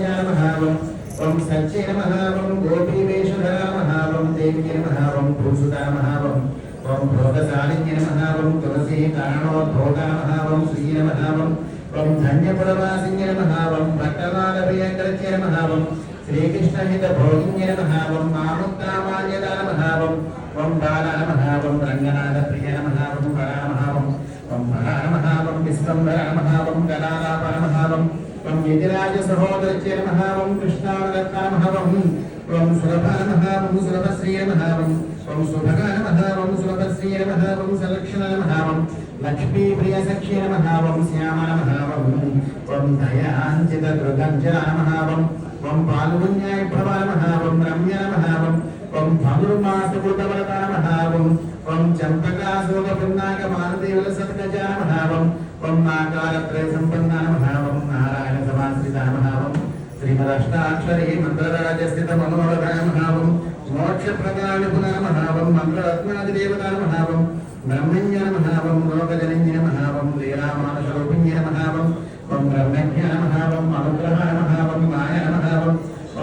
तनया नमः ओम सच्चे नमः ओम गोपी वेशधरा नमः ओम देवी नमः ओम भूसुता नमः ओम भोगशालिन्ये नमः ओम तुलसी कारणोद्भोगा नमः ओम श्री नमः ओम धन्यपुरवासिन्ये नमः ओम भट्टनालप्रियकृत्ये नमः ओम श्रीकृष्णहितभोगिन्ये नमः ओम मामुक्तामाल्यदा नमः ओम बाला नमः ओम रंगनाथप्रिय नमः ओम बला नमः ओम बला नमः ओम विश्वम्भरा नमः ओम कलालाप नमः ओम यतिराज सहोदरच्ये नमः ओम कृष्णानरत्ना नमः ओम सुरभा नमः ओम सुरभश्री नमः ओम सुभगा नमः ओम सुरभश्री नमः ओम सलक्षण नमः ओम लक्ष्मी प्रिय सख्ये नमः ओम श्यामा नमः ओम दयाञ्चित दुर्गञ्जना नमः ओम पाल्गुन्याय प्रभा नमः ओम रम्य नमः ओम धनुर्मासकृतवरता नमः ओम चंपकाशोक पुन्नाक मानदेवल सत्कजा नमः ओम आकारत्रय संपन्ना नमः ओम नारायण समाश्रिता नमः श्रीमदष्टाक्षरी मंत्रराजस्थित मनोरथ नमः ओम मोक्षप्रदानपुना नमः ओम मंत्ररत्नादिदेवता नमः ओम ब्रह्मण्य नमः ओम लोकजनन्य नमः ओम लीलामानस्वरूपिण्य नमः ओम ब्रह्मज्ञ नमः ओम अनुग्रह नमः ओम माया नमः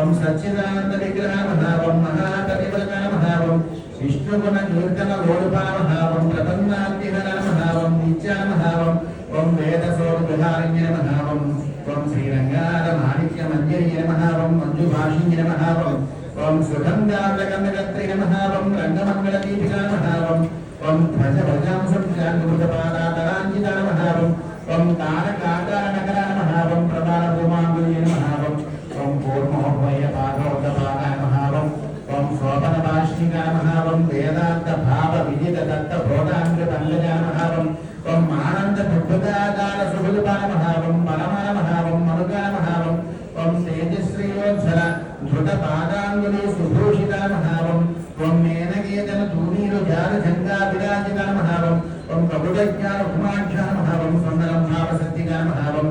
ओम सच्चिदानंद विग्रह नमः ओम महाकविवरक नमः ओम विष्णुगुण कीर्तन लोलुपा नमः ओम प्रपन्नाद्यहर नमः ओम नित्य नमः ओम वेदसोरुहारिण्य नमः ओम श्रीरंगाद माणिक्य मंजरीय नमः ओम मंजुभाषिण्य नमः ओम सुगंधाब्जकर्णकर्त्री नमः ओम रंगमंगलदीपिका नमः ओम ध्वज भजांसुजाङ्गुतपादातराञ्जिता नमः ओम तारकाकारनगरा नमः ओम प्रदानभूमाङ्गुल्ये नमः ओम कूर्मोभयपादोदपादा नमः ओम शोभनभाष्टिका नमः ओम वेदान्तभावविदितदत्तबोधामृतङ्गजा नमः ओम आनन्दबुद्धिदाकार सुभुलपा नमः ओम परमा नमः ओम मनुगा नमः ओम तेजश्रीयोज्ज्वल धृतपादाङ्गुली सुभूषिता नमः ओम मेनकेतन धूनीरुजालजङ्गा विराजिता नमः ओम कपुटज्ञान उमाख्या नमः ओम सुन्दरं भावसत्तिका नमः ओम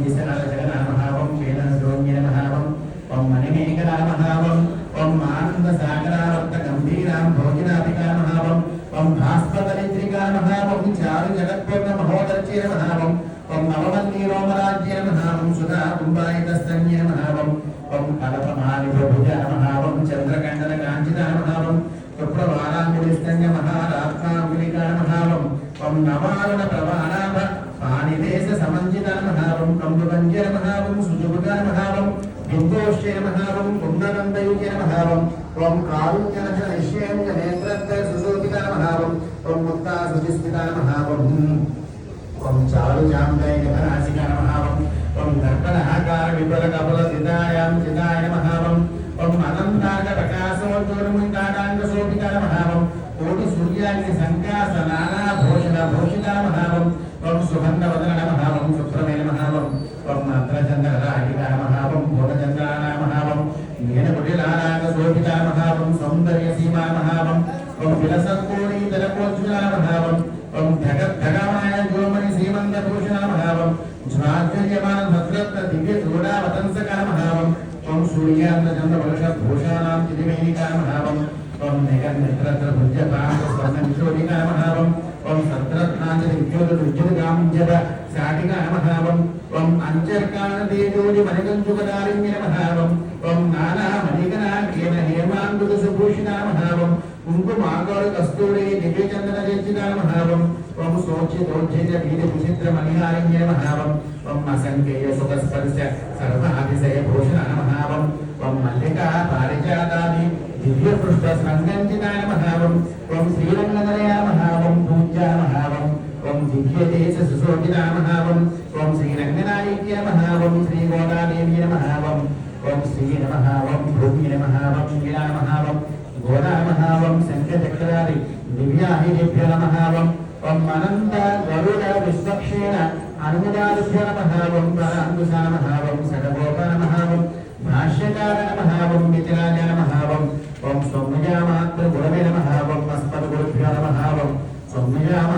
विशालजगना नमः ओम वेदसरोन्ये नमः ओम मणिमेखला नमः ओम आनन्दसागरावर्तगम्भीरां भोजनापिका नमः ओम भास्पतरित्रिका नमः ओम चारुजगत्पूर्ण महोदरच्ये नमः ओम नवमल्लीरोमराज्ये नमः ओम सुधा कुम्भायितस्तन्ये नमः ओम कलपमालिप्रभुजा नमः ओम चन्द्रकण्डन काञ्चिता नमः शुक्रवाराङ्गुलिस्तन्य महारात्माङ्गुलिका नमः ओम नवारुण प्रवाणाभ पाणिदेश समञ्जिता नमः ओम कम्बुभञ्जय नमः ओम सुजुभुगा नमः बिन्दोष्ये नमः ओम कुन्दनन्दयुजे नमः ओम कारुण्यनचन निश्चयञ्च नेत्रत्य सुशोभिता नमः ओम मुक्ता सुचिस्मिता नमः ओम चारुजाम्बैकनासिका नमः ओम दर्पणहाकार विपुल कपल सितायां चिताय नमः ओम अनन्ताक प्रकाशोज्ज्वलमुण्डाडाङ्ग शोभिता नमः कोटि सूर्याग्नि संकास नाना भूषण भूषिता नमः ओम सुगन्धवदन नमः ओम सुप्रमे नमः ओम मंत्रचन्द्रराहिका नमः ओम भूतचन्द्राणा नमः नीलकुटिलाराग शोभिता नमः ओम सौन्दर्यसीमा नमः ओम विलसत्कोणीतलकोज्ज्वला नमः ओम धगद्धगमाय गोमणि श्रीमन्तभूषणा नमः ज्वाज्वल्यमान भद्रत्न दिव्य चूडावतंसका नमः ओम सूर्यान्तचन्द्रवर्षभूषाणां चिदिमेनिका नमः ओम निगन्नित्रभुजपाङ्गस्वर्णविशोभिका नमः ओम सत्रत्नाञ्जलिविद्योतुज्जलगाञ्जल साटिका नमः ओम अञ्जर्काणदेजोजि मणिकञ्जुकदारिण्य नमः ओम नानामणिकनाख्येन हेमाङ्गुदसुभूषिता नमः कुङ्कुमागौर कस्तूरी दिव्यचन्दनचर्चिता नमः ओम शोचितोज्झित वीरविचित्रमणिहारिण्य नमः ओम असङ्ख्येय सुखस्पर्श सर्वातिशयभूषणा नमः ओम मल्लिका पारिजातादि दिव्यपृष्ठसङ्गञ्चिता नमः ओम श्रीरङ्गनलया नमः ओम पूज्या नमः ओम दिव्यदेश सुशोभिता नमः ओम श्रीरङ्गनायिक्य नमः ओम श्रीगोदादेवी नमः ओम श्री नमः ओम भूमि नमः ओम वीरा नमः गोदा नमः ओम शङ्खचक्रादि दिव्याहिभ्यो नमः ओम अनन्त गरुड विश्वक्षेण अनुमदादिभ्यो नमः ओम पराङ्कुशा नमः ओम सडगोप नमः ओम भाष्यकार नमः ओम वितराज नमः ओम